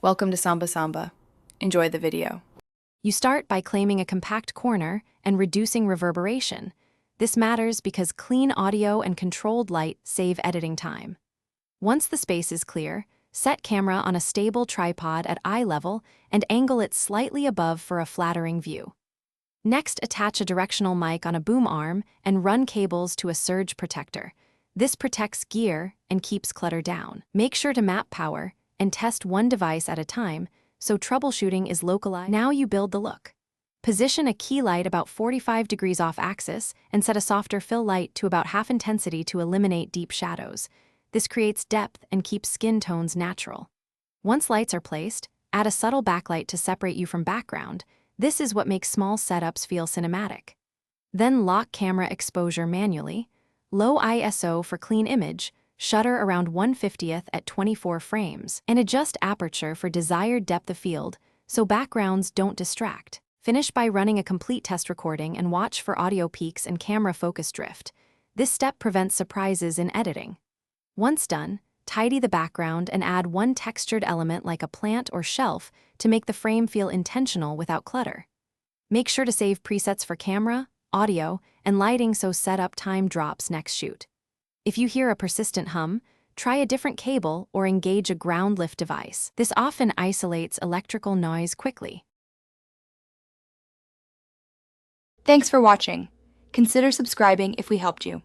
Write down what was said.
Welcome to Samba Samba. Enjoy the video. You start by claiming a compact corner and reducing reverberation. This matters because clean audio and controlled light save editing time. Once the space is clear, set camera on a stable tripod at eye level and angle it slightly above for a flattering view. Next, attach a directional mic on a boom arm and run cables to a surge protector. This protects gear and keeps clutter down. Make sure to map power and test one device at a time, so troubleshooting is localized. Now you build the look. Position a key light about 45 degrees off axis and set a softer fill light to about half intensity to eliminate deep shadows. This creates depth and keeps skin tones natural. Once lights are placed, add a subtle backlight to separate you from background. This is what makes small setups feel cinematic. Then lock camera exposure manually, low ISO for clean image, shutter around 1/50th at 24 frames, and adjust aperture for desired depth of field so backgrounds don't distract. Finish by running a complete test recording and watch for audio peaks and camera focus drift. This step prevents surprises in editing. Once done, tidy the background and add one textured element like a plant or shelf to make the frame feel intentional without clutter. Make sure to save presets for camera, audio, and lighting so setup time drops next shoot. If you hear a persistent hum, try a different cable or engage a ground lift device. This often isolates electrical noise quickly. Thanks for watching. Consider subscribing if we helped you.